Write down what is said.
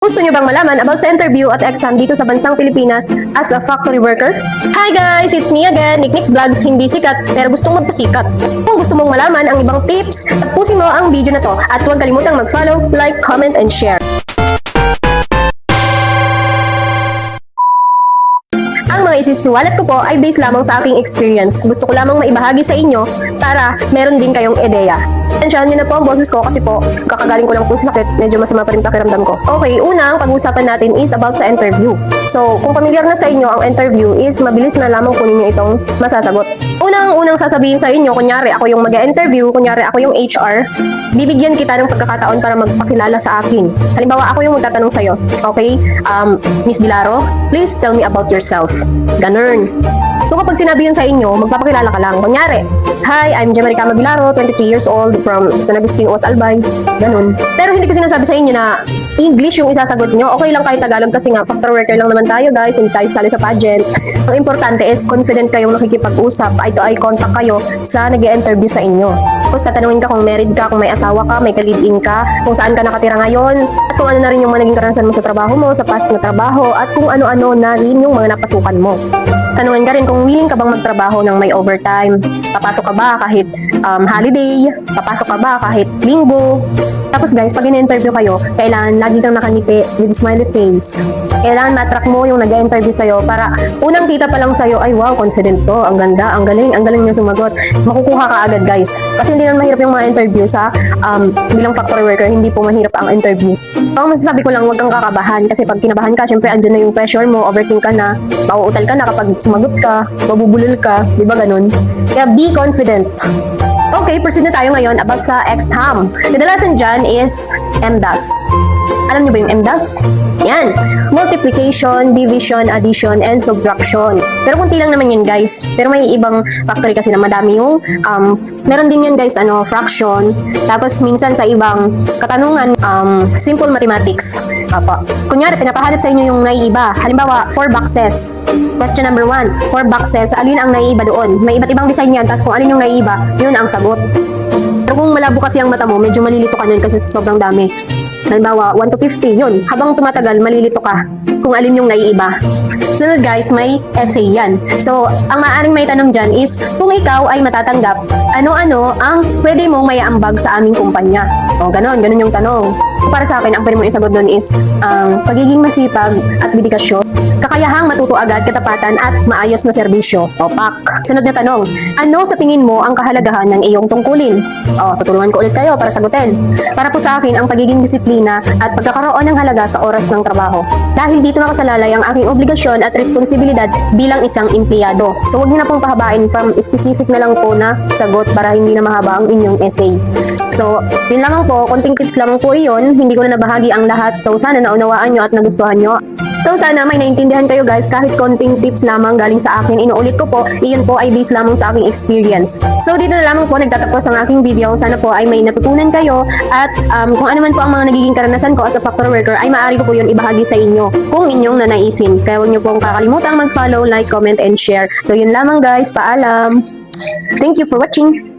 Gusto nyo bang malaman about sa interview at exam dito sa bansang Pilipinas as a factory worker? Hi guys! It's me again, Nick Vlogs, hindi sikat pero gustong magpasikat. Kung gusto mong malaman ang ibang tips, tapusin mo ang video na to at huwag kalimutang mag-follow, like, comment, and share. Ang mga isisiwalat ko po ay based lamang sa aking experience. Gusto ko lamang maibahagi sa inyo para meron din kayong ideya. Tensyahan nyo na po ang boses ko kasi po kakagaling ko lang po sa sakit, medyo masama pa rin pakiramdam ko. Okay, unang pag-uusapan natin is about sa interview. So, kung pamilyar na sa inyo ang interview is mabilis na lamang kunin nyo itong masasagot. Unang sasabihin sa inyo, kunyari ako yung mag-interview, kunyari ako yung HR, bibigyan kita ng pagkakataon para magpakilala sa akin. Halimbawa, ako yung magtatanong sa'yo, okay, Miss Vilaro, please tell me about yourself. Ganun. So kapag sinabi yun sa inyo, magpapakilala ka lang. Kunyari, hi, I'm Jemarica Vilaro, 23 years old, from San Agustin, Uwas, Albay. Ganun. Pero hindi ko sinasabi sa inyo na English yung isasagot nyo. Okay lang kahit Tagalog kasi nga, factory worker lang naman tayo guys, hindi tayo sali sa pageant. Ang importante is confident kayong nakikipag-usap, eye-to-eye contact kayo sa nag-i-interview sa inyo. Tapos tatanungin ka kung married ka, kung may asawa ka, may ka-live-in ka, kung saan ka nakatira ngayon, at kung ano na rin yung mga naging karanasan mo sa trabaho mo, sa past na trabaho, at kung ano-ano na rin yung mga napasukan mo. Tanungin ka rin kung willing ka bang magtrabaho ng may overtime. Papasok ka ba kahit holiday? Papasok ka ba kahit linggo? Tapos guys, pag in-interview kayo, kailangan lagi kang nakangiti with smiley face. Kailangan matrack mo yung nag-interview sa'yo para unang kita pa lang sa'yo, ay wow, confident to, ang ganda, ang galing niya sumagot. Makukuha ka agad guys. Kasi hindi naman mahirap yung mga interview sa bilang factory worker, hindi po mahirap ang interview. Ang masasabi ko lang, huwag kang kakabahan kasi pag kinabahan ka, syempre andyan na yung pressure mo, overthink ka na, mauutal ka na kapag sumagot ka, mabubulol ka, di ba ganun? Kaya be confident. Okay, proceed na tayo ngayon about sa exam. Kadalasan dyan is MDAS. Alam niyo ba yung MDAS? Yan. Multiplication, division, addition, and subtraction. Pero kunti lang naman yun guys. Pero may ibang factory kasi na madami yung meron din yan guys, fraction. Tapos minsan sa ibang katanungan, simple mathematics. Apa. Kunyari, pinapahanap sa inyo yung naiiba. Halimbawa, 4 boxes. Question number 1, 4 boxes. Alin ang naiiba doon? May iba't ibang design yan. Tapos kung alin yung naiiba, yun ang sagot. Pero kung malabo kasi ang mata mo, medyo malilito ka nun kasi sobrang dami. Halimbawa, 1 to 50, yun. Habang tumatagal, malilito ka kung alin yung naiiba. Sunod guys, may essay yan. So, ang maaaring may tanong dyan is, kung ikaw ay matatanggap, ano-ano ang pwede mong maiambag sa aming kumpanya? O, ganon yung tanong. Para sa akin, ang pwede mong isagot doon is, pagiging masipag at dedikasyon, kakayahang matuto agad, katapatan at maayos na serbisyo. O, pak. Sunod na tanong, ano sa tingin mo ang kahalagahan ng iyong tungkulin? O, tutulungan ko ulit kayo para sagutin. Para po sa akin, ang pagiging disiplina at pagkakaroon ng halaga sa oras ng trabaho. Dahil dito nakasalalay ang aking obligasyon at responsibilidad bilang isang empleyado. So, huwag niyo na pong pahabain from specific na lang po na sagot para hindi na mahaba ang inyong essay. So, yun lamang po, konting tips lamang po iyon. Hindi ko na nabahagi ang lahat. So, sana naunawaan nyo at nagustuhan nyo. So, sana may naintindihan kayo guys kahit konting tips lamang galing sa akin. Inuulit ko po, iyon po ay based lamang sa aking experience. So, dito na lamang po nagtatapos ang aking video. Sana po ay may natutunan kayo at kung ano man po ang mga nagiging karanasan ko as a factory worker ay maaari ko po yun ibahagi sa inyo kung inyong nanaisin. Kaya huwag nyo pong kakalimutang mag-follow, like, comment, and share. So, yun lamang guys. Paalam! Thank you for watching!